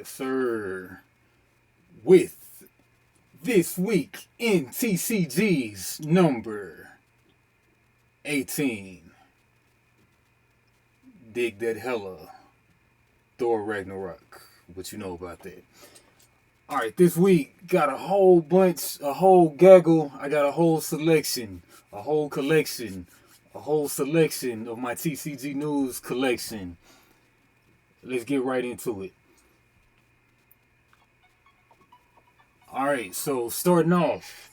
Yes, sir. With this week in TCGs number 18. Dig that hella. Thor Ragnarok. What you know about that? Alright, this week got a whole bunch, a whole gaggle. I got a whole selection, a whole collection, a whole selection of my TCG news collection. Let's get right into it. Alright, so starting off,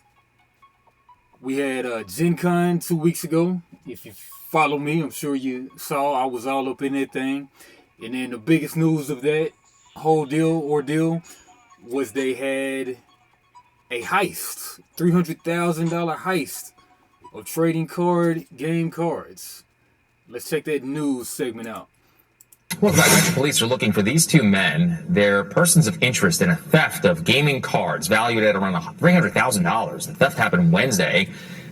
we had Gen Con 2 weeks ago. If you follow me, I'm sure you saw I was all up in that thing. And then the biggest news of that whole ordeal was they had a heist, $300,000 heist of trading card game cards. Let's check that news segment out. Well, the police are looking for these two men. They're persons of interest in a theft of gaming cards valued at around $300,000. The theft happened Wednesday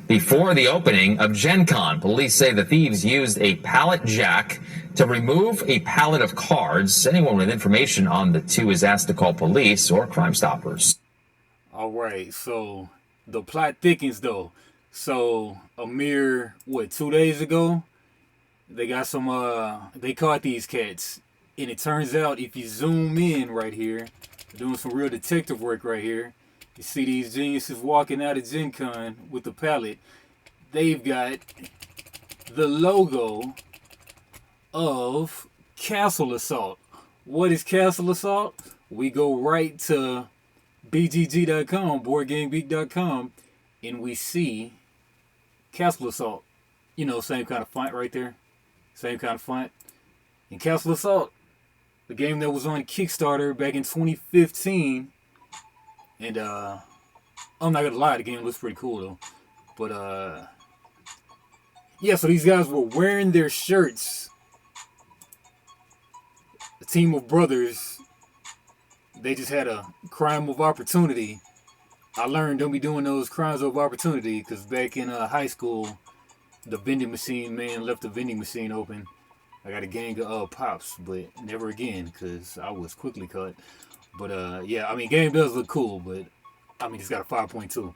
before the opening of Gen Con. Police say the thieves used a pallet jack to remove a pallet of cards. Anyone with information on the two is asked to call police or Crime Stoppers. All right, so the plot thickens, though. So a mere, 2 days ago, they got some, they caught these cats. And it turns out, if you zoom in right here, doing some real detective work right here, you see these geniuses walking out of Gen Con with the pallet. They've got the logo of Castle Assault. What is Castle Assault? We go right to BGG.com, BoardGameGeek.com, and we see Castle Assault. You know, same kind of font right there. Same kind of font. And Castle Assault, the game that was on Kickstarter back in 2015. And I'm not gonna lie, the game looks pretty cool though. But yeah, so these guys were wearing their shirts. A team of brothers. They just had a crime of opportunity. I learned don't be doing those crimes of opportunity because back in high school, the vending machine man left the vending machine open. I got a gang of pops, but never again because I was quickly cut. But yeah, I mean, game does look cool, but I mean, it's got a 5.2.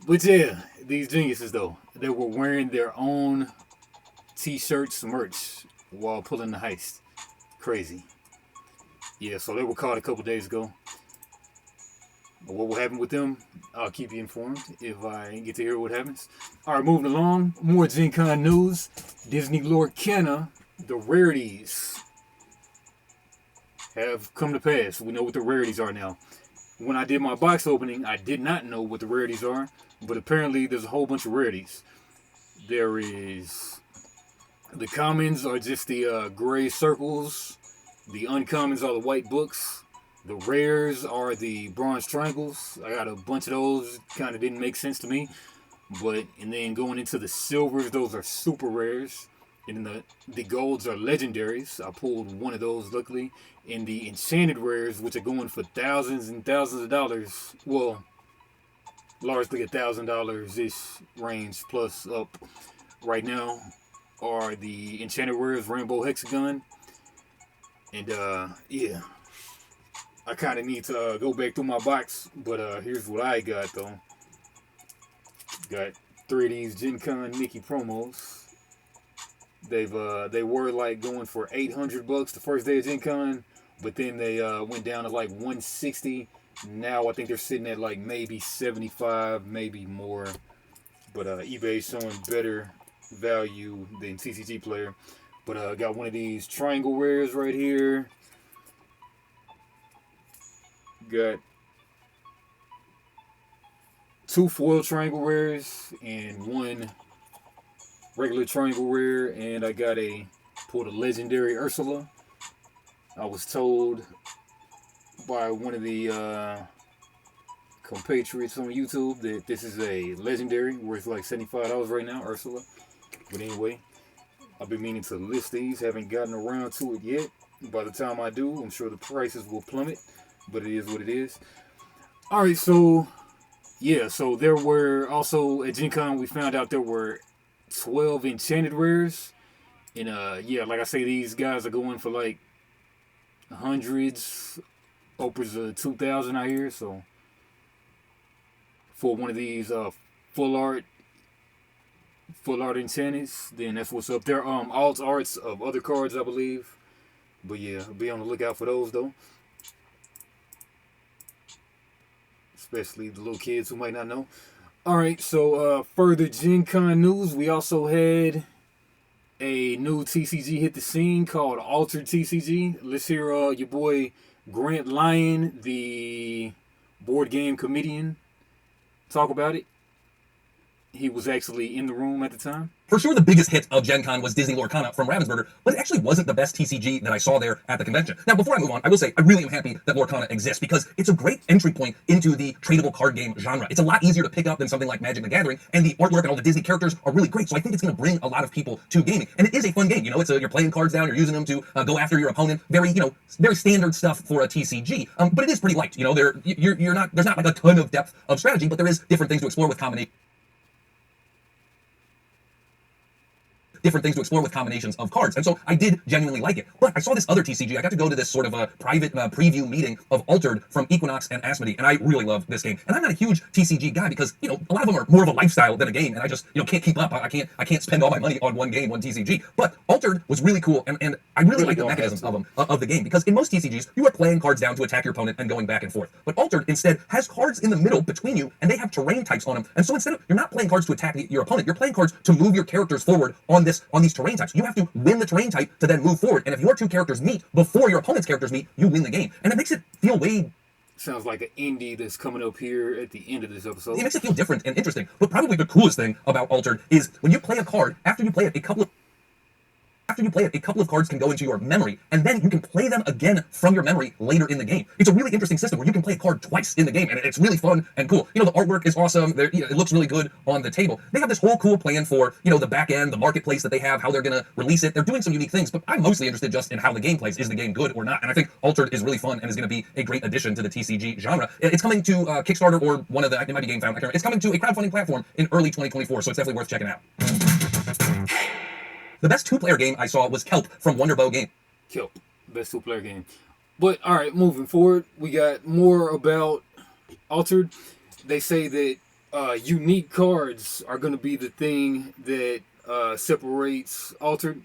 But yeah, these geniuses though, they were wearing their own t-shirts, merch while pulling the heist. Crazy. Yeah, so they were caught a couple days ago. But what will happen with them, I'll keep you informed if I get to hear what happens. All right, moving along. More Gen Con news. Disney Lorcana, the rarities have come to pass. We know what the rarities are now. When I did my box opening, I did not know what the rarities are, but apparently there's a whole bunch of rarities. There is... The commons are just the gray circles. The uncommons are the white books. The rares are the bronze triangles. I got a bunch of those. Kind of didn't make sense to me. And then going into the silvers, those are super rares. And then the golds are legendaries. I pulled one of those, luckily. And the enchanted rares, which are going for thousands and thousands of dollars. Well, largely $1,000-ish range plus up right now are the enchanted rares, Rainbow Hexagon. And yeah, I kind of need to go back through my box, but here's what I got though. Got 3 of these Gen Con Mickey promos. They were like going for $800 the first day of Gen Con, but then they went down to like $160. Now I think they're sitting at like maybe $75, maybe more. But eBay's showing better value than TCG Player. But I got one of these triangle rares right here. Got 2 foil triangle rares and 1 regular triangle rare. And I pulled a legendary Ursula. I was told by one of the compatriots on YouTube that this is a legendary worth like $75 right now, Ursula. But anyway, I've been meaning to list these, haven't gotten around to it yet. By the time I do, I'm sure the prices will plummet, but it is what it is. Alright, so yeah, so there were also at Gen Con, we found out there were 12 enchanted rares. And yeah, like I say, these guys are going for like hundreds upwards of 2,000 out here. So for one of these full art Enchanteds, then that's what's up. There are alt arts of other cards, I believe. But yeah, be on the lookout for those though. Especially the little kids who might not know. Alright, so further Gen Con news, we also had a new TCG hit the scene called Altered TCG. Let's hear your boy Grant Lyon, the board game comedian, talk about it. He was actually in the room at the time. For sure, the biggest hit of Gen Con was Disney Lorcana from Ravensburger, but it actually wasn't the best TCG that I saw there at the convention. Now, before I move on, I will say I really am happy that Lorcana exists because it's a great entry point into the tradable card game genre. It's a lot easier to pick up than something like Magic the Gathering, and the artwork and all the Disney characters are really great, so I think it's going to bring a lot of people to gaming. And it is a fun game, you know, you're playing cards down, you're using them to go after your opponent. Very, very standard stuff for a TCG, but it is pretty light. You know, there's not like a ton of depth of strategy, but there is different things to explore with combinations of cards. And so I did genuinely like it. But I saw this other TCG. I got to go to this sort of a private preview meeting of Altered from Equinox and Asmodee, and I really love this game. And I'm not a huge TCG guy because, a lot of them are more of a lifestyle than a game, and I just, can't keep up. I can't spend all my money on one game, one TCG. But Altered was really cool, and I really like the mechanisms of the game, because in most TCGs, you are playing cards down to attack your opponent and going back and forth. But Altered instead has cards in the middle between you, and they have terrain types on them. And so instead of, you're not playing cards to attack your opponent, you're playing cards to move your characters forward on these terrain types. You have to win the terrain type to then move forward. And if your two characters meet before your opponent's characters meet, you win the game. And it makes it feel way... Sounds like an indie that's coming up here at the end of this episode. It makes it feel different and interesting. But probably the coolest thing about Altered is when you play a card, after you play it, a couple of cards can go into your memory, and then you can play them again from your memory later in the game. It's a really interesting system where you can play a card twice in the game, and it's really fun and cool. The artwork is awesome. It looks really good on the table. They have this whole cool plan for, the back end, the marketplace that they have, how they're going to release it. They're doing some unique things, but I'm mostly interested just in how the game plays. Is the game good or not? And I think Altered is really fun and is going to be a great addition to the TCG genre. It's coming to Kickstarter or one of the, it might be GameFound, I can't remember. It's coming to a crowdfunding platform in early 2024, so it's definitely worth checking out. The best two-player game I saw was Kelp from Wonderbow Game. Kelp, best two-player game. But, alright, moving forward, we got more about Altered. They say that unique cards are going to be the thing that separates Altered.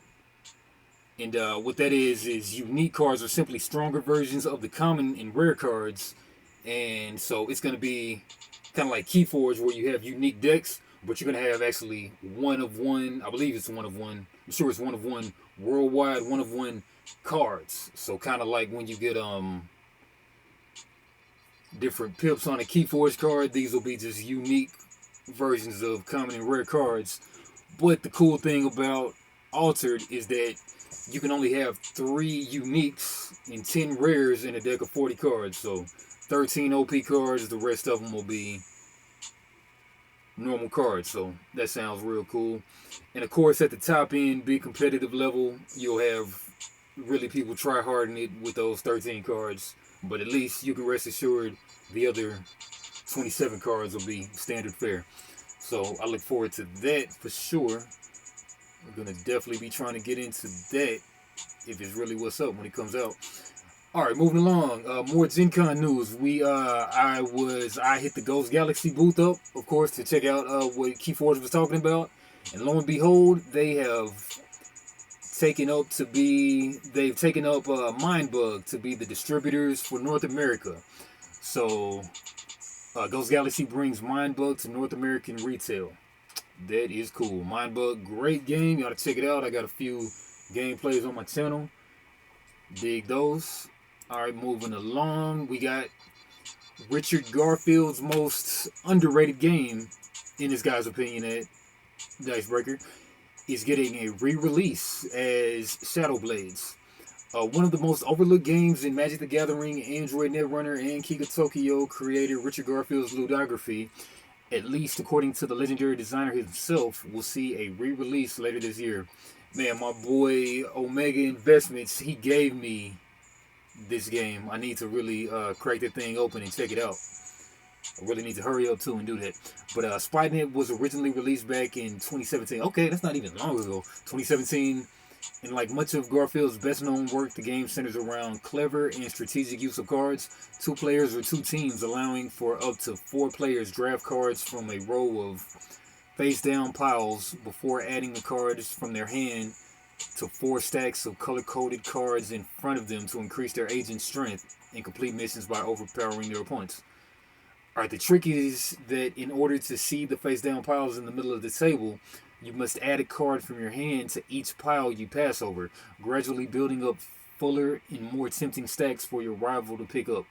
And what that is unique cards are simply stronger versions of the common and rare cards. And so it's going to be kind of like Keyforge, where you have unique decks, but you're going to have actually one of one, I believe it's one of one, I'm sure it's one of one worldwide, one of one cards. So kind of like when you get different pips on a Keyforge card, these will be just unique versions of common and rare cards. But the cool thing about Altered is that you can only have 3 uniques and 10 rares in a deck of 40 cards. So 13 OP cards, the rest of them will be normal cards. So that sounds real cool. And of course, at the top end, big competitive level, you'll have really people try hard in it with those 13 cards. But at least you can rest assured the other 27 cards will be standard fare. So I look forward to that for sure. We're going to definitely be trying to get into that if it's really what's up when it comes out. Alright, moving along. More Gen Con news. I hit the Ghost Galaxy booth up, of course, to check out what Keyforge was talking about. And lo and behold, they've taken up Mindbug to be the distributors for North America. So Ghost Galaxy brings Mindbug to North American retail. That is cool. Mindbug, great game. You gotta check it out. I got a few gameplays on my channel. Dig those. Alright, moving along. We got Richard Garfield's most underrated game, in this guy's opinion, at Dicebreaker, is getting a re-release as Shadow Blades. One of the most overlooked games in Magic the Gathering, Android Netrunner, and Kika Tokyo creator Richard Garfield's ludography, at least according to the legendary designer himself, will see a re-release later this year. Man, my boy Omega Investments, he gave me this game. I need to really crack that thing open and check it out. I really need to hurry up too and do that. But Spynet was originally released back in 2017. Okay, that's not even long ago. 2017. And like much of Garfield's best-known work, the game centers around clever and strategic use of cards. 2 players or 2 teams, allowing for up to 4 players draft cards from a row of face-down piles before adding the cards from their hand to 4 stacks of color-coded cards in front of them to increase their agent's strength and complete missions by overpowering their opponents. Alright, the trick is that in order to see the face-down piles in the middle of the table, you must add a card from your hand to each pile you pass over, gradually building up fuller and more tempting stacks for your rival to pick up.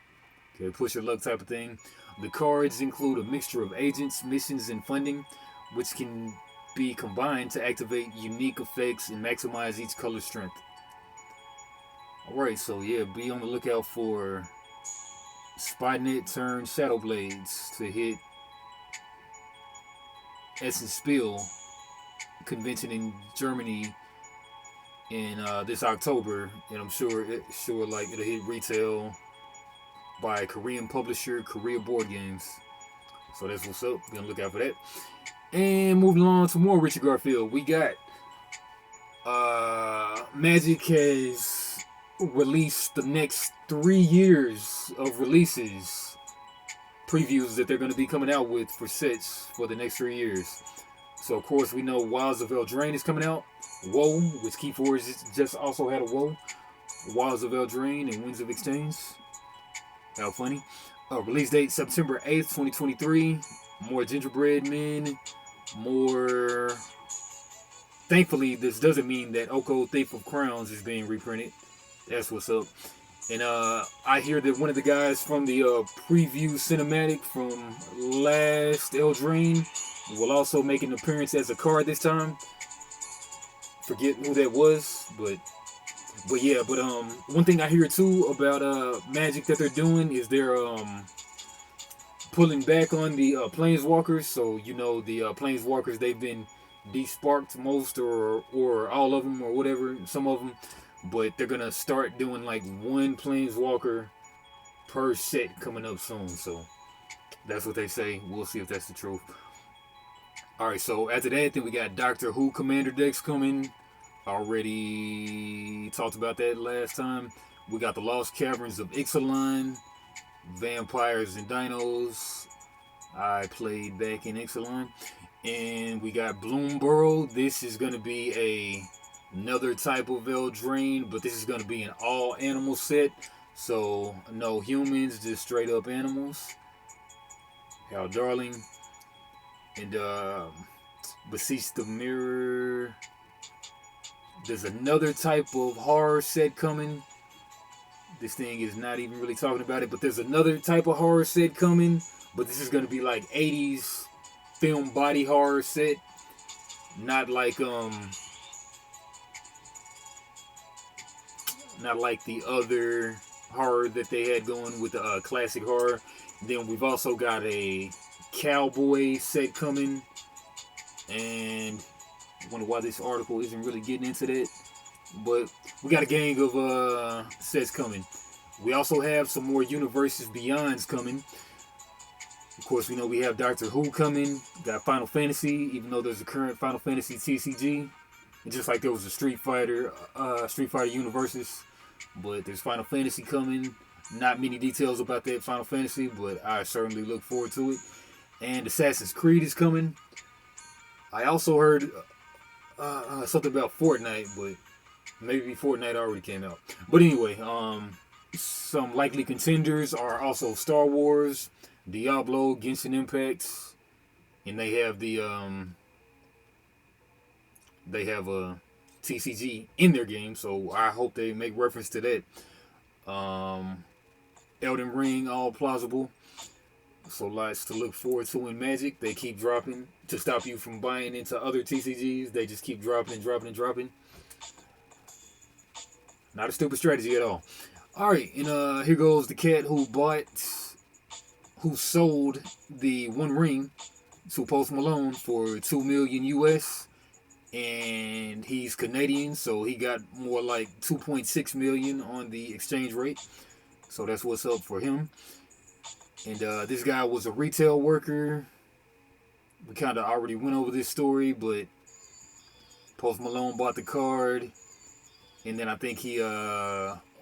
Okay, push your luck type of thing. The cards include a mixture of agents, missions, and funding, which can be combined to activate unique effects and maximize each color's strength. Alright, so yeah, be on the lookout for Spynet turned Shadow Blades to hit Essen Spiel convention in Germany in this October, and I'm sure like it'll hit retail by a Korean publisher, Korea Board Games. So that's what's up. Be on the lookout for that. And moving on to more Richard Garfield, we got Magic has released the next 3 years of releases, previews that they're going to be coming out with for sets for the next 3 years. So of course we know Wilds of Eldraine is coming out, Woe, which Keyforge just also had a Woe, Wilds of Eldraine and Winds of Exchange. How funny. Release date September 8th, 2023. More Gingerbread Men, more... Thankfully, this doesn't mean that Oko Thief of Crowns is being reprinted. That's what's up. And I hear that one of the guys from the preview cinematic from last Eldraine will also make an appearance as a card this time. Forget who that was, but yeah. But one thing I hear too about Magic that they're doing is they're pulling back on the Planeswalkers. So you know the Planeswalkers, they've been desparked most or all of them or whatever, some of them. But they're gonna start doing like 1 Planeswalker per set coming up soon. So that's what they say. We'll see if that's the truth. Alright, so after that, then we got Doctor Who Commander decks coming. Already talked about that last time. We got the Lost Caverns of Ixalan, Vampires and Dinos. I played back in Ixalan. And we got Bloomburrow. This is going to be another type of Eldraine, but this is going to be an all animal set. So no humans, just straight up animals. How darling. And Beseech the Mirror. There's another type of horror set coming. This thing is not even really talking about it, but there's another type of horror set coming. But this is going to be like 80s film body horror set. Not like the other horror that they had going with the classic horror. Then we've also got a cowboy set coming, and I wonder why this article isn't really getting into that, but we got a gang of sets coming. We also have some more Universes Beyonds coming. Of course, we know we have Doctor Who coming. Got Final Fantasy, even though there's a current Final Fantasy TCG, and just like there was a Street Fighter Universes, but there's Final Fantasy coming. Not many details about that Final Fantasy, but I certainly look forward to it. And Assassin's Creed is coming. I also heard something about Fortnite, but maybe Fortnite already came out. But anyway, some likely contenders are also Star Wars, Diablo, Genshin Impact, and they have a TCG in their game, so I hope they make reference to that. Elden Ring, all plausible. So lots to look forward to in Magic. They keep dropping to stop you from buying into other TCGs. They just keep dropping and dropping and dropping. Not a stupid strategy at all. Alright, and here goes the cat who sold the One Ring to Post Malone for $2 million US. And he's Canadian, so he got more like 2.6 million on the exchange rate. So that's what's up for him. And this guy was a retail worker. We kind of already went over this story, but Post Malone bought the card. And then I think he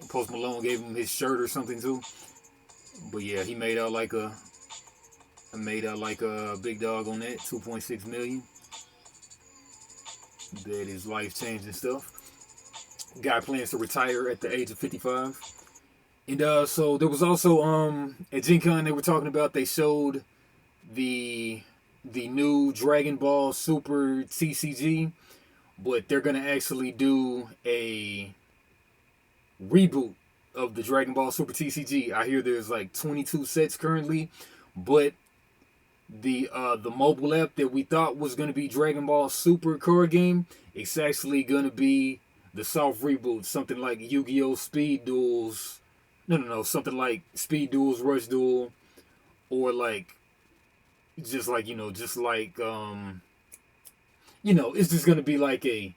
Post Malone gave him his shirt or something too. But yeah, he made out like a big dog on that, 2.6 million. That is life changing stuff. Guy plans to retire at the age of 55. And so there was also at Gen Con they were talking about, they showed the new Dragon Ball Super TCG, but they're gonna actually do a reboot of the Dragon Ball Super TCG. I hear there's like 22 sets currently, but the mobile app that we thought was gonna be Dragon Ball Super card game, it's actually gonna be the soft reboot, something like Yu-Gi-Oh! Speed Duels. No, something like Speed Duels, Rush Duel, or like it's just gonna be like a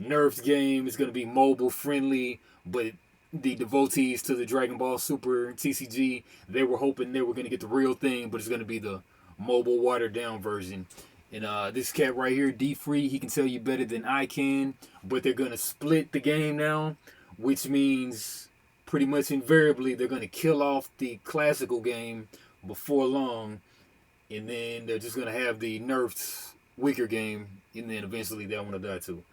nerfed game. It's gonna be mobile friendly, but the devotees to the Dragon Ball Super TCG, they were hoping they were gonna get the real thing, but it's gonna be the mobile watered down version. And this cat right here, D-Free, he can tell you better than I can, but they're gonna split the game now, which means pretty much invariably they're gonna kill off the classical game before long, and then they're just gonna have the nerfed weaker game, and then eventually that one will die too.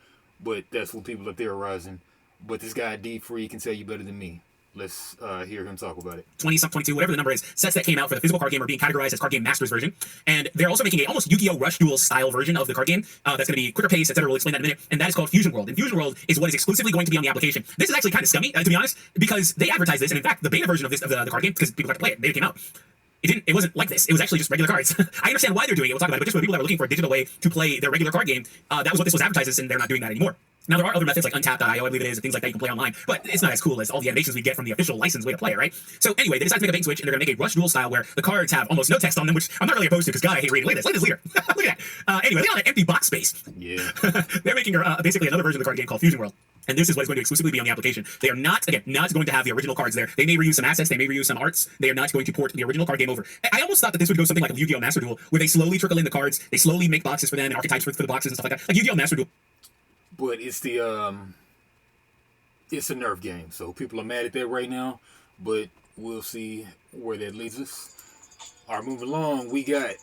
But that's what people are theorizing. But this guy D-Free can tell you better than me. Let's hear him talk about it. 20, 22, whatever the number is, sets that came out for the physical card game are being categorized as card game masters version. And they're also making a almost Yu-Gi-Oh! Rush Duel style version of the card game that's going to be quicker pace, etc. We'll explain that in a minute. And that is called Fusion World. And Fusion World is what is exclusively going to be on the application. This is actually kind of scummy, to be honest, because they advertise this. And in fact, the beta version of this of the card game, because people have to play it, beta came out. It wasn't like this. It was actually just regular cards. I understand why they're doing it. We'll talk about it. But just for the people that are looking for a digital way to play their regular card game, that was what this was advertised as, and they're not doing that anymore. Now, there are other methods like Untapped.io, I believe it is, and things like that you can play online, but it's not as cool as all the animations we get from the official licensed way to play it, right? So anyway, they decided to make a bait and switch, and they're going to make a Rush Duel style where the cards have almost no text on them, which I'm not really opposed to, because God, I hate reading. Look at this leader. Look at that. Anyway, look at that empty box space. Yeah. They're making basically another version of the card game called Fusion World. And this is what is going to exclusively be on the application. They are not going to have the original cards there. They may reuse some assets. They may reuse some arts. They are not going to port the original card game over. I almost thought that this would go something like a Yu-Gi-Oh! Master Duel, where they slowly trickle in the cards. They slowly make boxes for them and archetypes for the boxes and stuff like that. Like Yu-Gi-Oh! Master Duel. But it's it's a nerf game, so people are mad at that right now. But we'll see where that leads us. All right, moving along, we got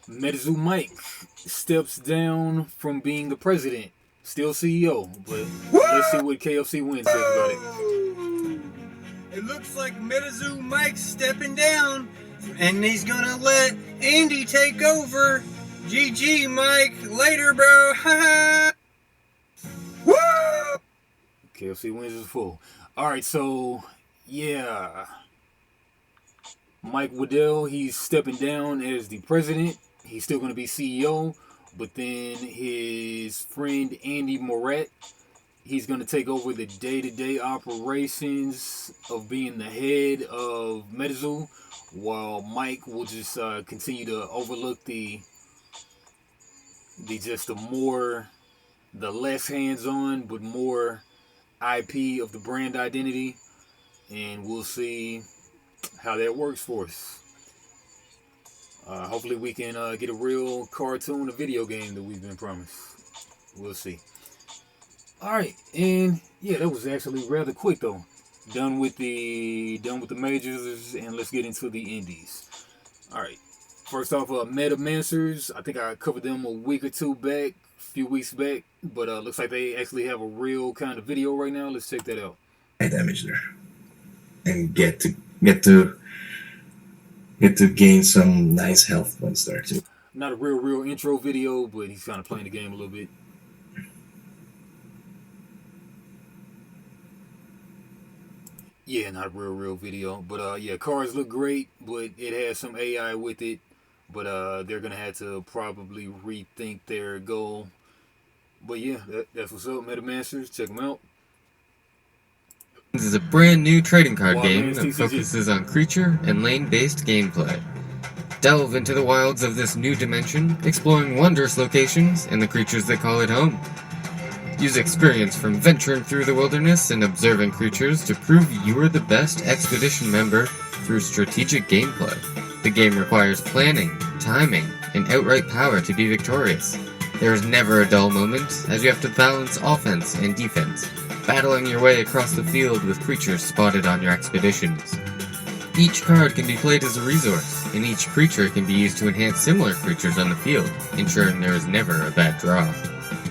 Metazoo Mike steps down from being the president. Still CEO, but let's see what KFC Win says about it. It looks like Metazoo Mike's stepping down, and he's gonna let Andy take over. GG, Mike. Later, bro. Ha Woo! KFC Wins is full. All right, so yeah, Mike Waddel, he's stepping down as the president. He's still gonna be CEO. But then his friend Andy Moratia, he's going to take over the day-to-day operations of being the head of Metazoo, while Mike will just continue to overlook the less hands-on but more IP of the brand identity, and we'll see how that works for us. Hopefully we can get a real cartoon, a video game that we've been promised. We'll see. Alright, and yeah, that was actually rather quick though. Done with the majors, and let's get into the indies. Alright. First off, Metamancers. I think I covered them a few weeks back, but looks like they actually have a real kind of video right now. Let's check that out. Damage there. And get to gain some nice health points there too. Not a real intro video, but he's kind of playing the game a little bit. Yeah, not a real video, but yeah, cards look great, but it has some AI with it. But they're gonna have to probably rethink their goal. But yeah, that's what's up, Metamancers. Check them out. This is a brand new trading card Wildlands game that TCG. focuses on creature and lane-based gameplay. Delve into the wilds of this new dimension, exploring wondrous locations and the creatures that call it home. Use experience from venturing through the wilderness and observing creatures to prove you are the best expedition member through strategic gameplay. The game requires planning, timing, and outright power to be victorious. There is never a dull moment, as you have to balance offense and defense, battling your way across the field with creatures spotted on your expeditions. Each card can be played as a resource, and each creature can be used to enhance similar creatures on the field, ensuring there is never a bad draw.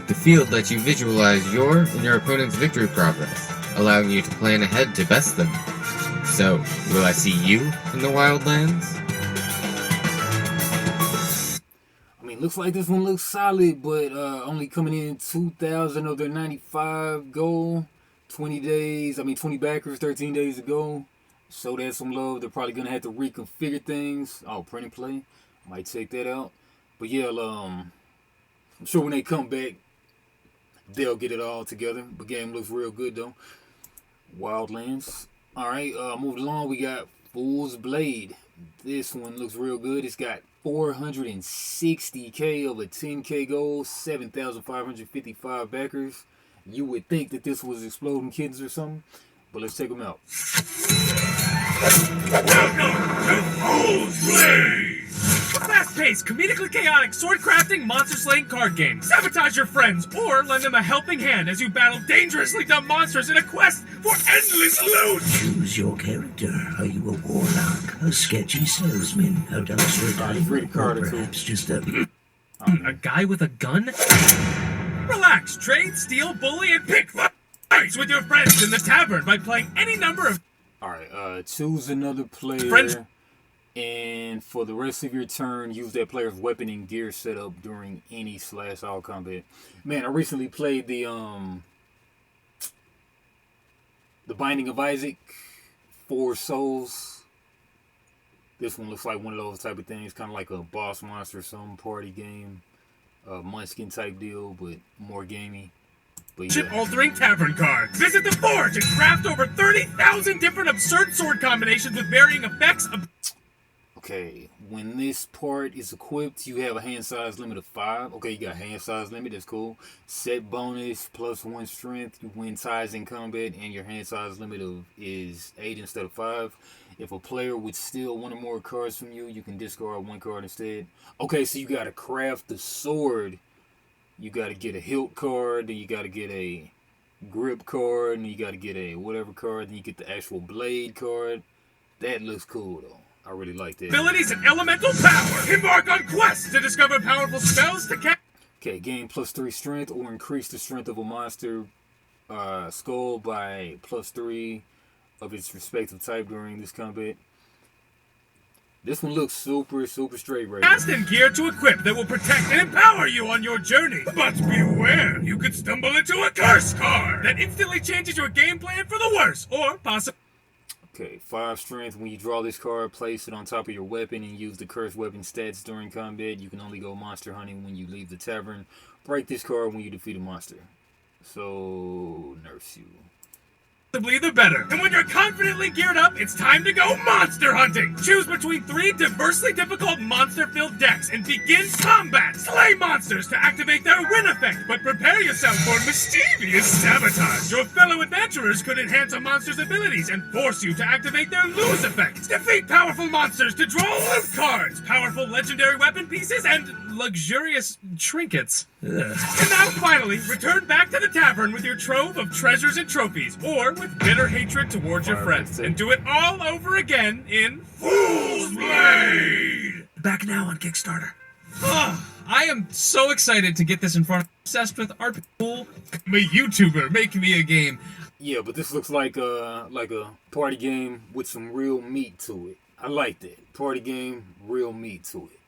The field lets you visualize your and your opponent's victory progress, allowing you to plan ahead to best them. So, will I see you in the Wildlands? I mean, looks like this one looks solid, but only coming in 2,000 of their 95 goal, 20 backers, 13 days ago. So that's some love. They're probably going to have to reconfigure things. Oh, print and play. Might take that out. But yeah, I'm sure when they come back, they'll get it all together. The game looks real good, though. Wildlands. Alright, moving along, we got Fool's Blade. This one looks real good. It's got 460k of a 10k goal, 7,555 backers. You would think that this was Exploding Kittens or something, but let's check them out. Welcome to Fool's Blade! Fast-paced, comedically chaotic, sword-crafting, monster-slaying card game. Sabotage your friends, or lend them a helping hand as you battle dangerously dumb monsters in a quest for endless loot! Choose your character. Are you a warlock, a sketchy salesman, a dumpster diver, or perhaps just a guy with a gun? Relax, trade, steal, bully, and pick fights with your friends in the tavern by playing any number of... Alright, choose another player. And for the rest of your turn, use that player's weapon and gear setup during any /all combat. Man, I recently played the Binding of Isaac, 4 Souls. This one looks like one of those type of things, kind of like a boss monster, some party game, Munchkin type deal, but more gamey. Ship-altering tavern cards. Visit the forge and craft over 30,000 different absurd sword combinations with varying effects. Okay, when this part is equipped, you have a hand size limit of 5. Okay, you got hand size limit, that's cool. Set bonus, +1 strength. You win ties in combat, and your hand size limit is 8 instead of 5. If a player would steal one or more cards from you, you can discard 1 card instead. Okay, so you got to craft the sword. You got to get a hilt card, then you got to get a grip card, and you got to get a whatever card, then you get the actual blade card. That looks cool, though. I really like that. Abilities and elemental power. Embark on quests to discover powerful spells to catch. Okay, gain +3 strength or increase the strength of a monster skull by +3 of its respective type during this combat. This one looks super straight right now. Cast and gear to equip that will protect and empower you on your journey. But beware, you could stumble into a curse card that instantly changes your game plan for the worse, or possibly. Okay, 5 strength. When you draw this card, place it on top of your weapon and use the cursed weapon stats during combat. You can only go monster hunting when you leave the tavern. Break this card when you defeat a monster. So, nurse you. The better. And when you're confidently geared up, it's time to go monster hunting. Choose between 3 diversely difficult monster-filled decks and begin combat. Slay monsters to activate their win effect, but prepare yourself for mischievous sabotage. Your fellow adventurers could enhance a monster's abilities and force you to activate their lose effect. Defeat powerful monsters to draw loot cards, powerful legendary weapon pieces, and luxurious trinkets. And now, finally, return back to the tavern with your trove of treasures and trophies, or with bitter hatred towards your friends, and do it all over again in Fool's Blade! Back now on Kickstarter. Oh, I am so excited to get this in front of obsessed with art. Pool. I'm a YouTuber, make me a game. Yeah, but this looks like a party game with some real meat to it. I like that. Party game, real meat to it.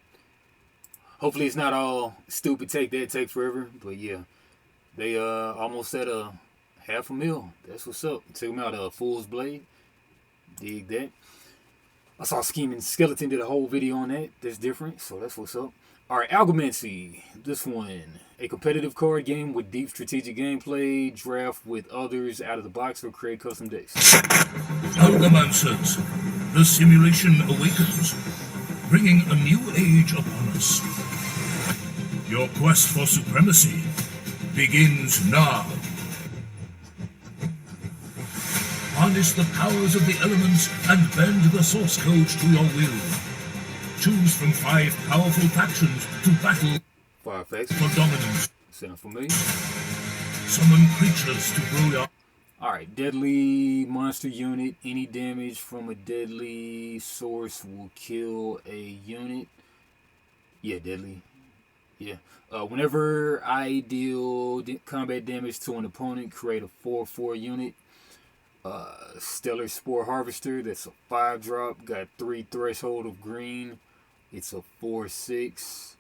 Hopefully it's not all stupid, take forever. But yeah, they almost at a $500,000. That's what's up. Check them out, Fool's Blade. Dig that. I saw Scheming Skeleton did a whole video on that. That's different, so that's what's up. Alright, Algomancy. This one, a competitive card game with deep strategic gameplay, draft with others out of the box, or create custom decks. Algomancers, the simulation awakens, bringing a new age upon us. Your quest for supremacy begins now. Harness the powers of the elements and bend the source code to your will. Choose from 5 powerful factions to battle. 5 facts. For dominance. Sound familiar? Summon creatures to grow your... Alright, deadly monster unit. Any damage from a deadly source will kill a unit. Yeah, deadly. Yeah. Whenever I deal combat damage to an opponent, create a 4/4 unit. Stellar Spore Harvester, that's a 5-drop. Got 3 threshold of green. It's a 4/6.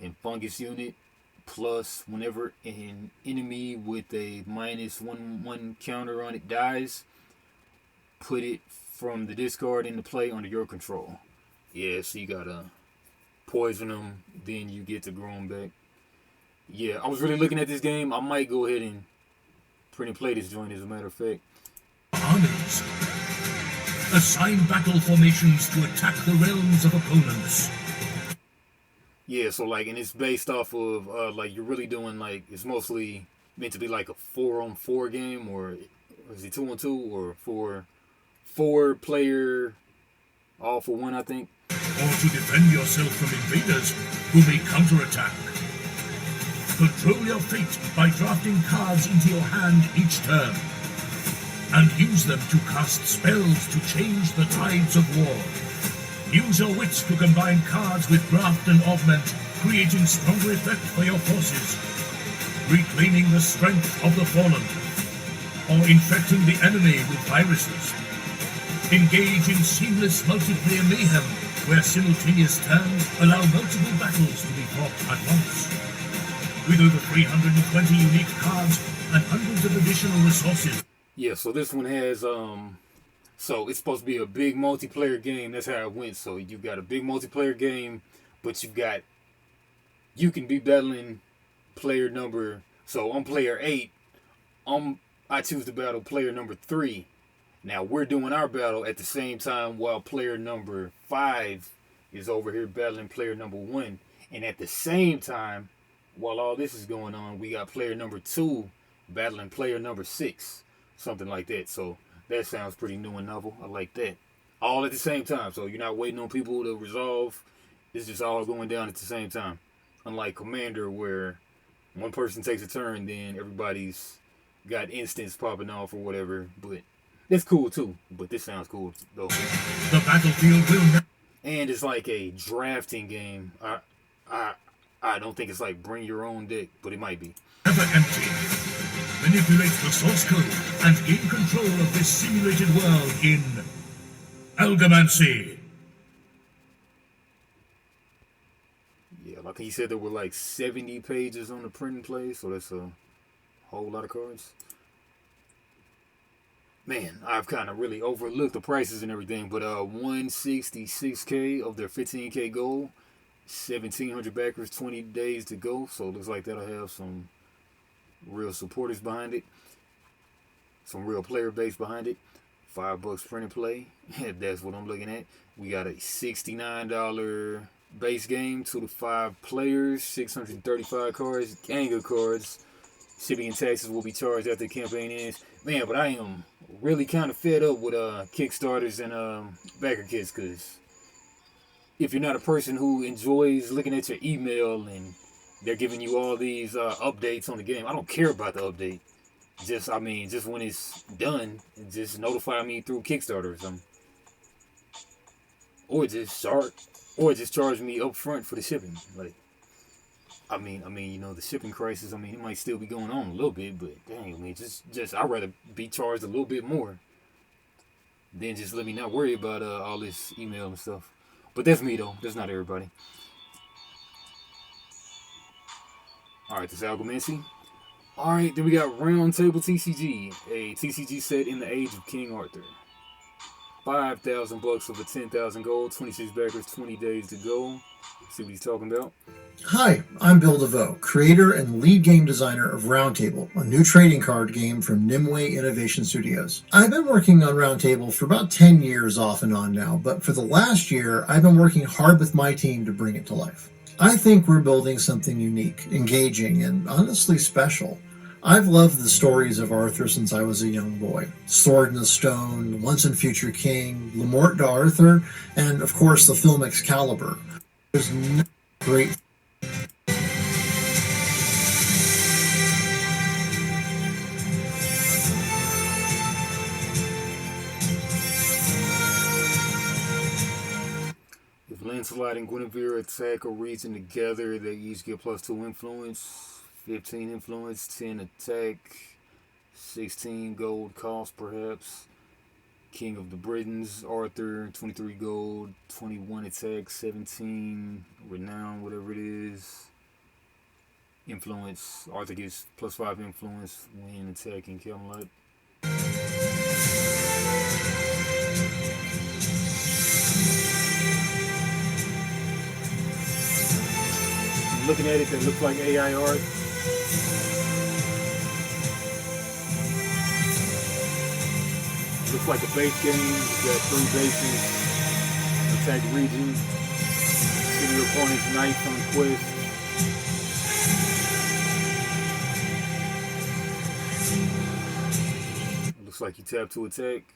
And fungus unit. Plus, whenever an enemy with a -1/1 counter on it dies, put it from the discard into play under your control. Yeah, so you gotta poison them, then you get to grow them back. Yeah, I was really looking at this game. I might go ahead and print and play this joint, as a matter of fact. Armies. Assign battle formations to attack the realms of opponents. Yeah, so like, and it's based off of, like, you're really doing, like, it's mostly meant to be like a 4-on-4 game, or is it 2-on-2, or 4-player, all for one, I think. Or to defend yourself from invaders who may counterattack. Control your fate by drafting cards into your hand each turn, and use them to cast spells to change the tides of war. Use your wits to combine cards with graft and augment, creating stronger effect for your forces, reclaiming the strength of the fallen, or infecting the enemy with viruses. Engage in seamless multiplayer mayhem, where simultaneous turns allow multiple battles to be fought at once. With over 320 unique cards and hundreds of additional resources. Yeah, so this one has, so it's supposed to be a big multiplayer game. That's how it went. So you got a big multiplayer game, but you can be battling player number, so on player 8, I choose to battle player number 3. Now we're doing our battle at the same time while player number 5 is over here battling player number 1. And at the same time, while all this is going on, we got player number 2 battling player number 6. Something like that. So that sounds pretty new and novel. I like that. All at the same time. So you're not waiting on people to resolve. It's just all going down at the same time. Unlike Commander, where one person takes a turn, then everybody's got instants popping off or whatever. But that's cool too. But this sounds cool though. The battlefield will... And it's like a drafting game. I don't think it's like bring your own deck, but it might be. Never empty. Manipulate the source code and gain control of this simulated world in Algomancy. Yeah, like he said, there were like 70 pages on the print and play, so that's a whole lot of cards. Man, I've kind of really overlooked the prices and everything, but 166K of their 15K goal, 1,700 backers, 20 days to go, so it looks like that'll have some real supporters behind it, some real player base behind it. $5 print and play. That's what I'm looking at. We got a $69 base game, 2 to 5 players, 635 cards, gang of cards. Shipping and taxes will be charged after the campaign ends. Man, but I am really kind of fed up with Kickstarters and backer kits, because if you're not a person who enjoys looking at your email and they're giving you all these updates on the game, I don't care about the update. Just when it's done, just notify me through Kickstarter or something. Or just charge me up front for the shipping. Like, I mean, you know, the shipping crisis, it might still be going on a little bit, but dang, just I'd rather be charged a little bit more than just let me not worry about all this email and stuff. But that's me though. That's not everybody. Alright, this is Algomancy. Alright, then we got Roundtable TCG, a TCG set in the age of King Arthur. $5,000 over 10,000 gold, 26 backers, 20 days to go. See what he's talking about. Hi, I'm Bill DeVoe, creator and lead game designer of Roundtable, a new trading card game from Nimue Innovation Studios. I've been working on Roundtable for about 10 years off and on now, but for the last year, I've been working hard with my team to bring it to life. I think we're building something unique, engaging, and honestly special. I've loved the stories of Arthur since I was a young boy. Sword in the Stone, Once and Future King, Le Morte d'Arthur, and of course the film Excalibur. There's no great Lancelot and Guinevere attack a region together. They each get +2 influence, 15 influence, 10 attack, 16 gold cost perhaps. King of the Britons, Arthur, 23 gold, 21 attack, 17 renown, whatever it is. Influence. Arthur gets +5 influence when attacking Camelot. Looking at it, that looks like AI art. Looks like a base game. You got 3 bases. Attack region. Send your opponent's knights on quest. Looks like you tap to attack.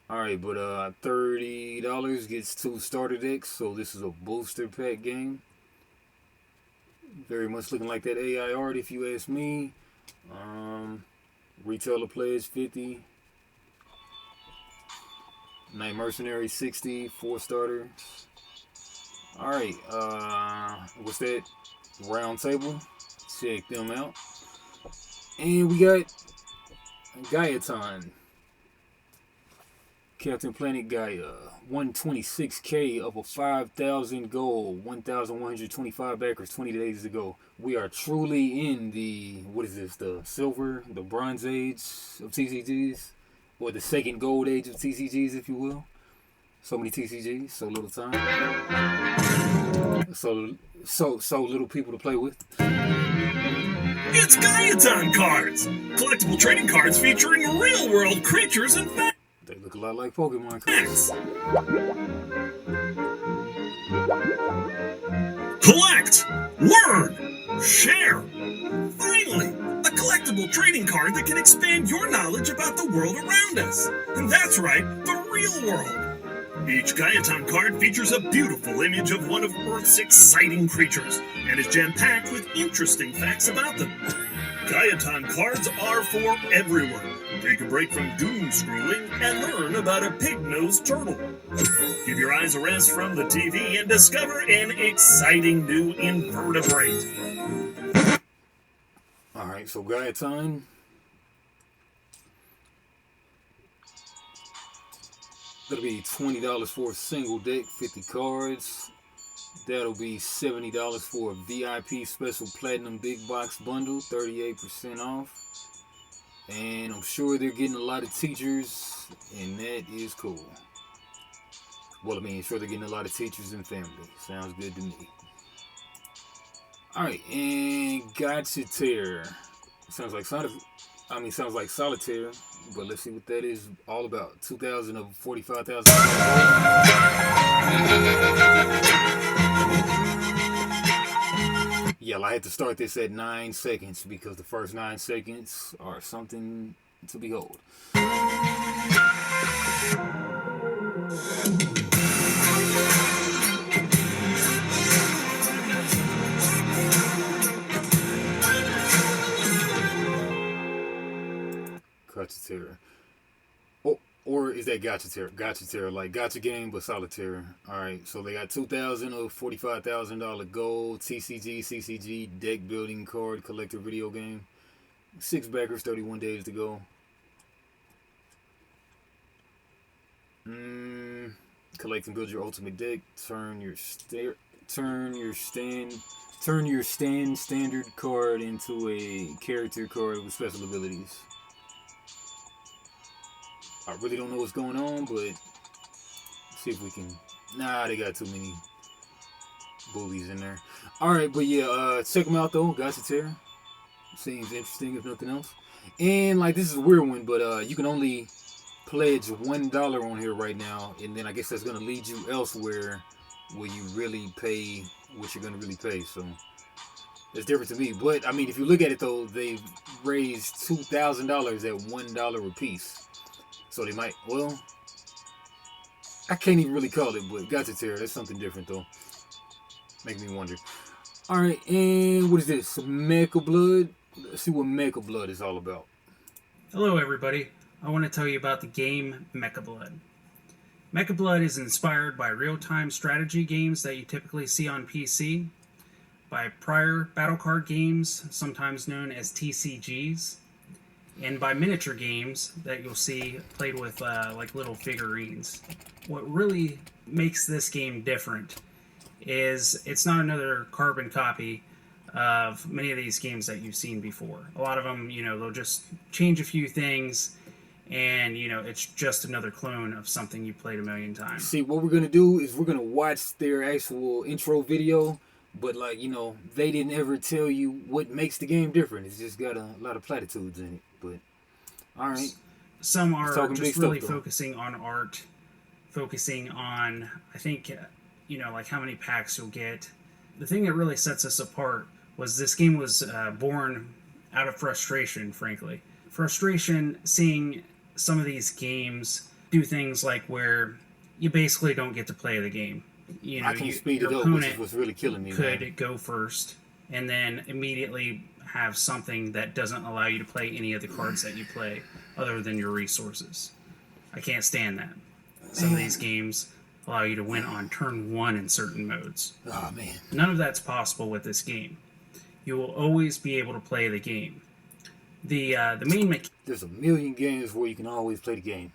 Alright, but $30 gets 2 starter decks, so this is a booster pack game. Very much looking like that AI art if you ask me. Retailer pledge 50. Night Mercenary 60, 4 starter. Alright, what's that? Round Table. Check them out. And we got Gaiaton. Captain Planet Gaia. 126k of a 5,000 gold. 1,125 backers 20 days ago. We are truly in the, what is this? The silver, the bronze age of TCGs. Or the second gold age of TCGs, if you will. So many TCGs, so little time. So little people to play with. It's Gaiaton cards! Collectible trading cards featuring real-world creatures and facts. They look a lot like Pokemon cards. Collect! Learn! Share! Finally! A collectible trading card that can expand your knowledge about the world around us. And that's right, the real world. Each Gaiaton card features a beautiful image of one of Earth's exciting creatures and is jam-packed with interesting facts about them. Gaiaton cards are for everyone. Take a break from doom scrolling and learn about a pig-nosed turtle. Give your eyes a rest from the TV and discover an exciting new invertebrate. Alright, so Gaiaton. That'll be $20 for a single deck, 50 cards. That'll be $70 for a VIP Special Platinum Big Box Bundle, 38% off. And I'm sure they're getting a lot of teachers, and that is cool. Well, I mean, sure they're getting a lot of teachers and family. Sounds good to me. Alright, and Gachataire. Sounds like Solitaire, but let's see what that is all about. 2,000 of 45,000. Yeah, I had to start this at 9 seconds because the first 9 seconds are something to behold. Gachataire. Or is that Gachataire? Gachataire, like Gacha game, but solitaire. Alright, so they got 2,000 of $45,000 gold, TCG, CCG, deck building card, collector video game. 6 backers, 31 days to go. Collect and build your ultimate deck. Turn your stand standard card into a character card with special abilities. I really don't know what's going on, but see if we can. Nah, they got too many boobies in there. Alright, but yeah, check them out though. Gachataire. Seems interesting if nothing else. And like, this is a weird one, but you can only pledge $1 on here right now, and then I guess that's gonna lead you elsewhere where you really pay what you're gonna really pay. So it's different to me. But I mean, if you look at it though, they've raised $2,000 at $1 a piece. So they might, well, I can't even really call it, but Gachataire, that's something different though. Make me wonder. Alright, and what is this? MekkaBlood? Let's see what MekkaBlood is all about. Hello everybody. I want to tell you about the game MekkaBlood. MekkaBlood is inspired by real-time strategy games that you typically see on PC, by prior battle card games, sometimes known as TCGs, and by miniature games that you'll see played with like little figurines. What really makes this game different is it's not another carbon copy of many of these games that you've seen before. A lot of them, you know, they'll just change a few things, and you know, it's just another clone of something you played a million times. See, what we're gonna do is we're gonna watch their actual intro video, but like, you know, they didn't ever tell you what makes the game different. It's just got a lot of platitudes in it. But all right, some are just really stuff, focusing on art, focusing on, I think, you know, like how many packs you'll get. The thing that really sets us apart was this game was born out of frustration, frankly. Frustration seeing some of these games do things like where you basically don't get to play the game. You know, I can speed your it up, opponent which was really killing me. Could go first and then immediately have something that doesn't allow you to play any of the cards that you play other than your resources. I can't stand that. Some of these games allow you to win on turn 1 in certain modes. Oh man. None of that's possible with this game. You will always be able to play the game. The main there's a million games where you can always play the game.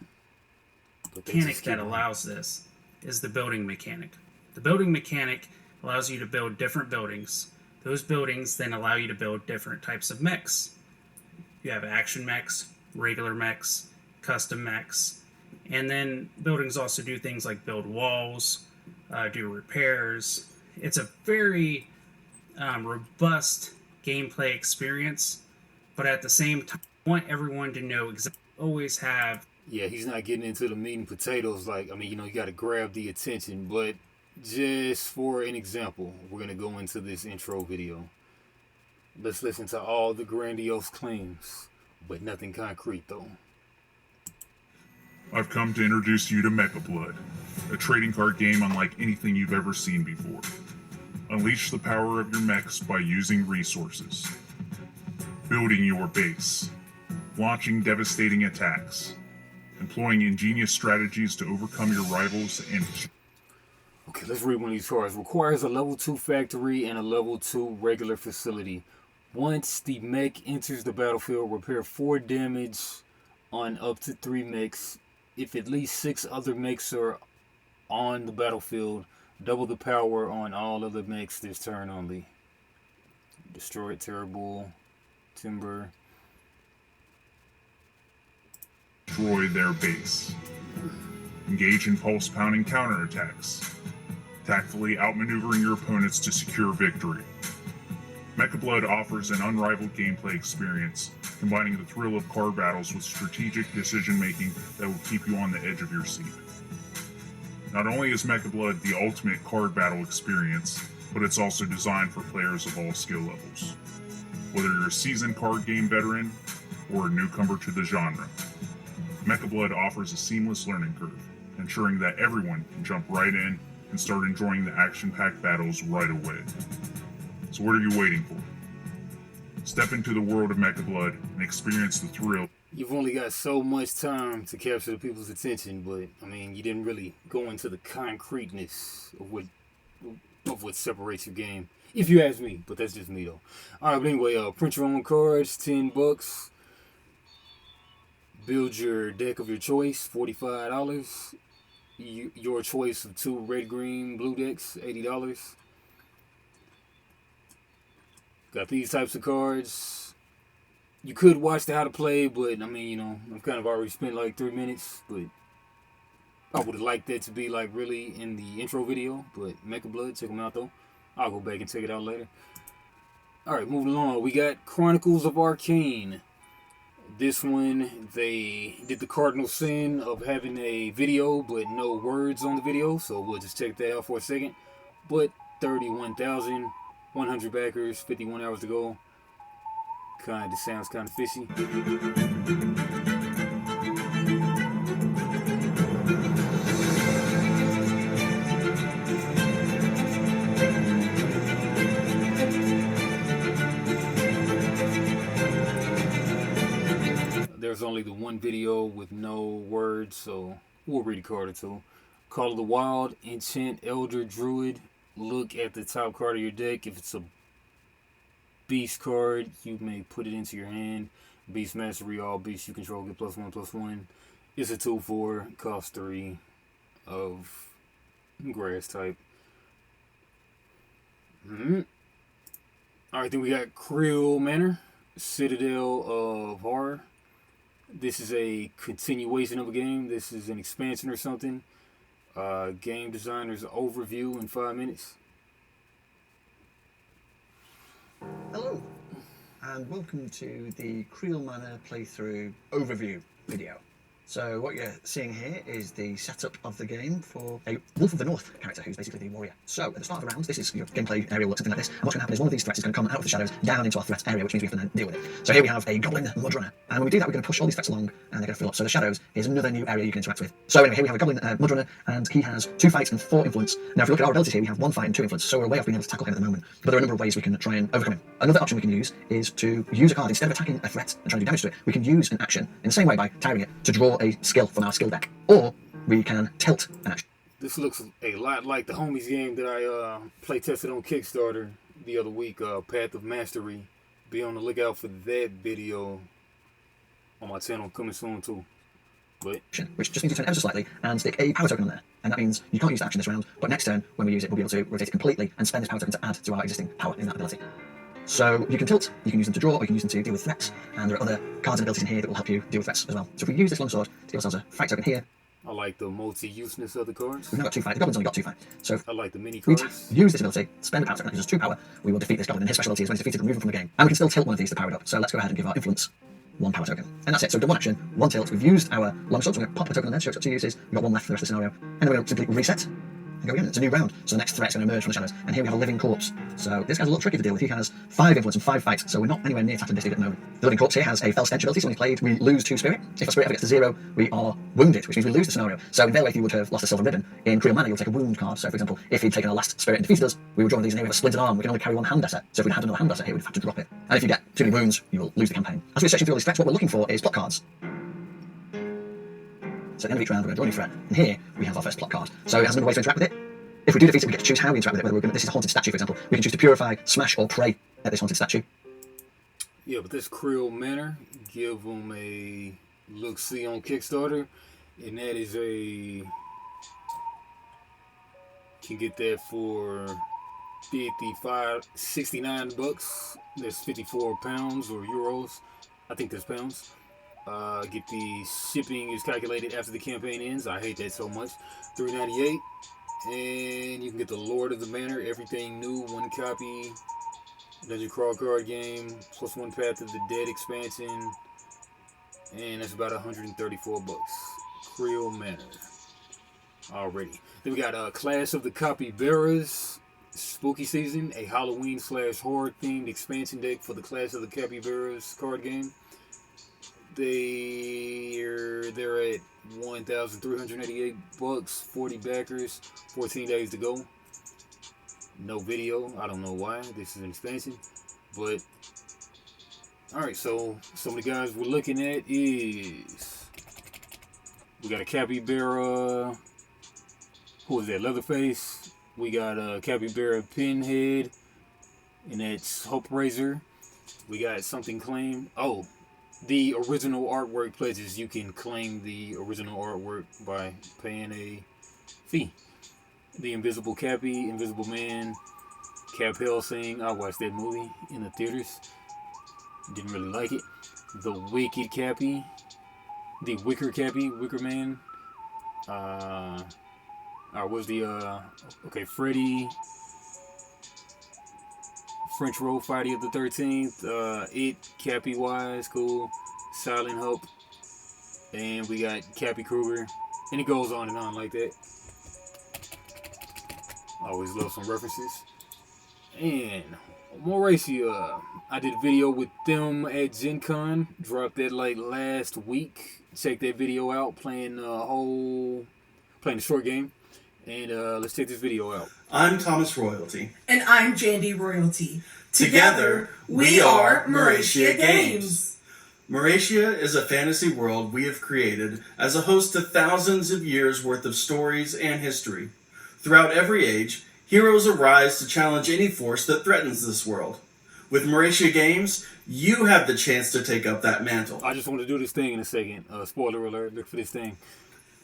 Mechanic that allows this is the building mechanic. The building mechanic allows you to build different buildings. Those buildings then allow you to build different types of mechs. You have action mechs, regular mechs, custom mechs, and then buildings also do things like build walls, do repairs. It's a very robust gameplay experience, but at the same time, I want everyone to know exactly. Always have. Yeah, he's not getting into the meat and potatoes. Like, I mean, you know, you got to grab the attention. But just for an example, we're going to go into this intro video. Let's listen to all the grandiose claims, but nothing concrete, though. I've come to introduce you to MekkaBlood, a trading card game unlike anything you've ever seen before. Unleash the power of your mechs by using resources, building your base, launching devastating attacks, employing ingenious strategies to overcome your rivals, and... Okay, let's read one of these cards. Requires a level 2 factory and a level 2 regular facility. Once the mech enters the battlefield, repair 4 damage on up to 3 mechs. If at least 6 other mechs are on the battlefield, double the power on all other mechs this turn only. Destroy terrible timber. Destroy their base. Engage in pulse-pounding counterattacks, tactfully outmaneuvering your opponents to secure victory. MekkaBlood offers an unrivaled gameplay experience, combining the thrill of card battles with strategic decision-making that will keep you on the edge of your seat. Not only is MekkaBlood the ultimate card battle experience, but it's also designed for players of all skill levels. Whether you're a seasoned card game veteran or a newcomer to the genre, MekkaBlood offers a seamless learning curve, ensuring that everyone can jump right in and start enjoying the action-packed battles right away. So what are you waiting for? Step into the world of MekkaBlood and experience the thrill. You've only got so much time to capture the people's attention, but I mean, you didn't really go into the concreteness of what separates your game, if you ask me. But that's just me, though. All right, but anyway, print your own cards, $10. Build your deck of your choice, $45. Your choice of 2 red, green, blue decks, $80. Got these types of cards. You could watch the how to play, but I mean, you know, I've kind of already spent like 3 minutes, but I would have liked that to be like really in the intro video. But MekkaBlood, check them out though. I'll go back and check it out later. Alright, moving along. We got Chronicles of Arcane. This one, they did the cardinal sin of having a video but no words on the video, so we'll just check that out for a second. But 31,100 backers, 51 hours to go. Kinda sounds kind of fishy. There's only the one video with no words, so we'll read a card or two. Call of the Wild, Enchant Elder Druid. Look at the top card of your deck. If it's a beast card, you may put it into your hand. Beast Mastery, all beasts you control get +1/+1. It's a 2/4, costs 3 of grass type. Alright, then we got Kreel Manor, Citadel of Horror. This is a continuation of a game. This is an expansion or something. Game designer's overview in 5 minutes. Hello, and welcome to the Kreel Manor playthrough overview video. So what you're seeing here is the setup of the game for a Wolf of the North character who's basically the warrior. So at the start of the round, this is your gameplay area will look something like this. And what's going to happen is one of these threats is going to come out of the shadows down into our threat area, which means we have to then deal with it. So here we have a Goblin Mudrunner. And when we do that, we're going to push all these threats along and they're going to fill up. So the shadows is another new area you can interact with. So anyway, here we have a Goblin Mudrunner and he has 2 fights and 4 influence. Now if we look at our abilities here, we have 1 fight and 2 influence. So we're way off being able to tackle him at the moment. But there are a number of ways we can try and overcome him. Another option we can use is to use a card. Instead of attacking a threat and trying to do damage to it, we can use an action in the same way by tiring it to draw a skill from our skill deck. Or we can tilt an action. This looks a lot like the homies game that I play tested on Kickstarter the other week, Path of Mastery. Be on the lookout for that video on my channel, coming soon too. But which just means you turn ever so slightly and stick a power token on there. And that means you can't use the action this round, but next turn when we use it, we'll be able to rotate it completely and spend this power token to add to our existing power in that ability. So you can tilt, you can use them to draw, or you can use them to deal with threats, and there are other cards and abilities in here that will help you deal with threats as well. So if we use this longsword to give ourselves a fight token here, I like the multi-useness of the cards. We've now got 2 fight. The Goblin's only got 2 fight. So I like the mini we cards. use this ability, spend a power token, that gives us 2 power, we will defeat this Goblin, and his special ability is when he's defeated, remove him from the game. And we can still tilt one of these to power it up. So let's go ahead and give our influence 1 power token. And that's it. So we've done 1 action, 1 tilt, we've used our longsword, so we're going to pop a token on there, so it's got 2 uses, we've got 1 left for the rest of the scenario. And then we're going to simply reset and go again. It's a new round. So the next threat's going to emerge from the shadows. And here we have a living corpse. So this guy's a little tricky to deal with. He has 5 influence and 5 fights, so we're not anywhere near tackling this dude at the moment. The living corpse here has a fell stench ability, so when he's played, we lose 2 spirit. If our spirit ever gets to 0, we are wounded, which means we lose the scenario. So in their way, if you would have lost a silver ribbon, in Kreel Manor, you'll take a wound card. So for example, if he'd taken a last spirit and defeated us, we would draw one of these and here we have a splintered arm. We can only carry 1 hand asset. So if we had another hand asset here, we'd have to drop it. And if you get too many wounds, you will lose the campaign. As we're searching through all these threats, what we're looking for is plot cards. So at the end of each round, we're going to draw a new threat. And here we have our first plot card. So it has a number of ways to interact with it. If we do defeat it, we get to choose how we interact with it. Whether we're going to, this is a haunted statue, for example. We can choose to purify, smash, or pray at this haunted statue. Yeah, but this Kreel Manor, give them a look-see on Kickstarter, and that is a... Can get that for 69 bucks. That's 54 pounds or euros. I think that's pounds. Get the shipping is calculated after the campaign ends. I hate that so much. $3.98. And you can get the Lord of the Manor, everything new, 1 copy. Dungeon Crawl card game, plus 1 Path of the Dead expansion. And that's about 134 bucks. Kreel Manor. Already. Then we got Clash of the Capybaras, Spooky Season, a Halloween/horror themed expansion deck for the Clash of the Capybaras card game. They're at 1,388 bucks, 40 backers, 14 days to go. No video. I don't know why. This is an expansion. But alright, so some of the guys we're looking at is we got a Capybara. Who is that? Leatherface. We got a Capybara Pinhead. And that's Hope Razor. We got something claimed. Oh, the original artwork pledges. You can claim the original artwork by paying a fee. The Invisible Cappy, Invisible Man, Cap Helsing. I watched that movie in the theaters. Didn't really like it. The Wicked Cappy, the Wicker Cappy, Wicker Man. Was the okay, Freddy, French Roll, Friday of the 13th, It, Cappy Wise, cool, Silent Hope, and we got Cappy Kruger, and it goes on and on like that. Always love some references. And Moratia, I did a video with them at Gen Con, dropped that like last week. Check that video out, playing the short game. And let's check this video out. I'm Thomas Royalty. And I'm Jandy Royalty. Together, we are Moratia Games. Moratia is a fantasy world we have created as a host to thousands of years worth of stories and history. Throughout every age, heroes arise to challenge any force that threatens this world. With Moratia Games, you have the chance to take up that mantle. I just want to do this thing in a second. Spoiler alert, look for this thing.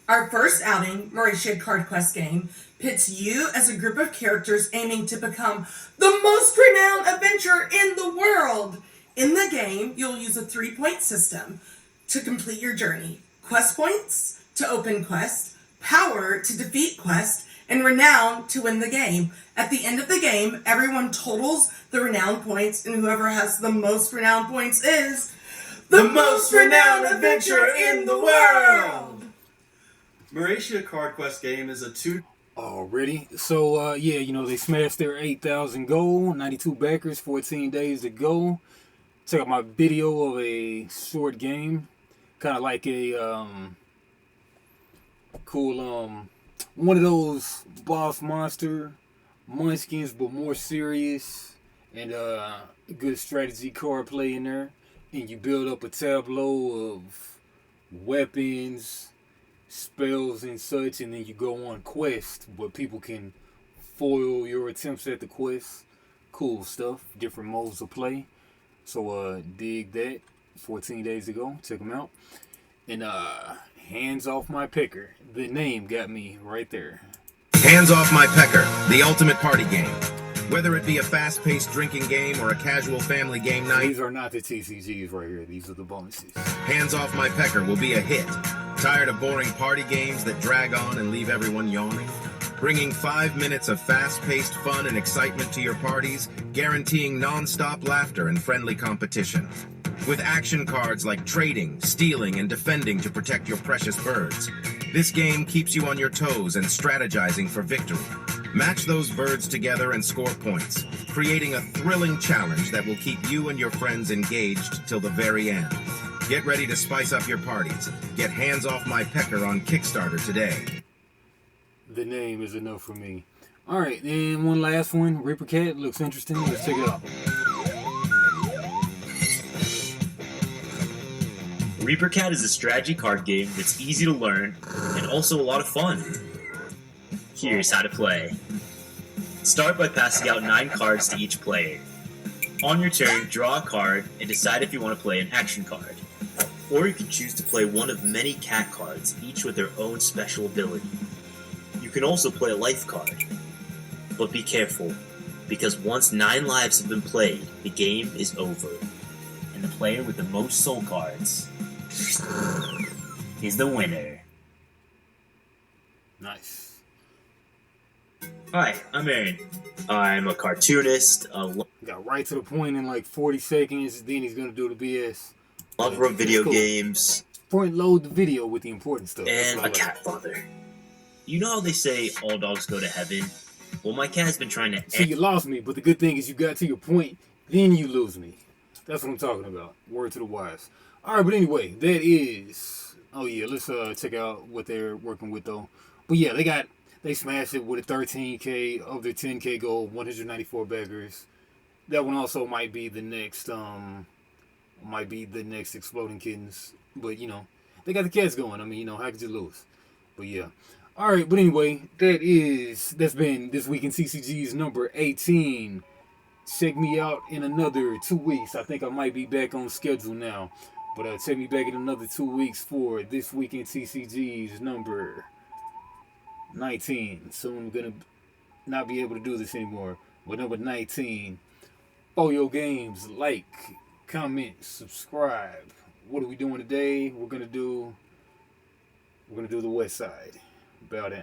Our first outing, Moratia Card Quest game, pits you as a group of characters aiming to become the most renowned adventurer in the world. In the game, you'll use a 3-point system to complete your journey. Quest points to open quest, power to defeat quest, and renown to win the game. At the end of the game, everyone totals the renown points, and whoever has the most renown points is the most renowned adventurer in the world! Moratia Card Quest game is a Already? So, yeah, you know, they smashed their 8,000 goal, 92 backers, 14 days to go. Check out my video of a short game. Kind of like a, cool, one of those boss monster munchkins, but more serious. And, good strategy card play in there. And you build up a tableau of weapons, spells and such, and then you go on quest where people can foil your attempts at the quest. Cool stuff, different modes of play. So dig that. 14 days ago, check them out. And hands off my Pecker. The name got me right there. Hands off my Pecker, the ultimate party game. Whether it be a fast-paced drinking game or a casual family game night. These are not the TCGs right here. These are the bonuses. Hands off my Pecker will be a hit. Tired of boring party games that drag on and leave everyone yawning? Bringing 5 minutes of fast-paced fun and excitement to your parties, guaranteeing non-stop laughter and friendly competition. With action cards like trading, stealing, and defending to protect your precious birds. This game keeps you on your toes and strategizing for victory. Match those birds together and score points, creating a thrilling challenge that will keep you and your friends engaged till the very end. Get ready to spice up your parties. Get Hands Off My Pecker on Kickstarter today. The name is enough for me. Alright, and one last one. Reaper Cat looks interesting. Let's check it out. Reaper Cat is a strategy card game that's easy to learn and also a lot of fun. Here's how to play. Start by passing out 9 cards to each player. On your turn, draw a card and decide if you want to play an action card. Or you can choose to play one of many cat cards, each with their own special ability. You can also play a life card. But be careful, because once 9 lives have been played, the game is over. And the player with the most soul cards is the winner. Nice. Hi, I'm Aaron. I'm a cartoonist, got right to the point in like 40 seconds, then he's gonna do the BS. Lover of video games. Point load the video with the important stuff. And a cat father. You know how they say all dogs go to heaven? Well, my cat has been trying to... See, you lost me, but the good thing is you got to your point, then you lose me. That's what I'm talking about. Word to the wise. Alright, but anyway, that is... Oh yeah, let's check out what they're working with though. But yeah, they smashed it with a 13K of their 10K goal, 194 backers. That one also might be the next Exploding Kittens. But you know, they got the cats going. I mean, you know, how could you lose? But yeah. Alright, but anyway, that's been This Week in TCGs number 18. Check me out in another 2 weeks. I think I might be back on schedule now. But check me back in another 2 weeks for This Week in TCGs number 19. Soon I'm gonna not be able to do this anymore. But number 19. Follow your games, like, comment, subscribe. What are we doing today? We're gonna do the West Side. Bow down.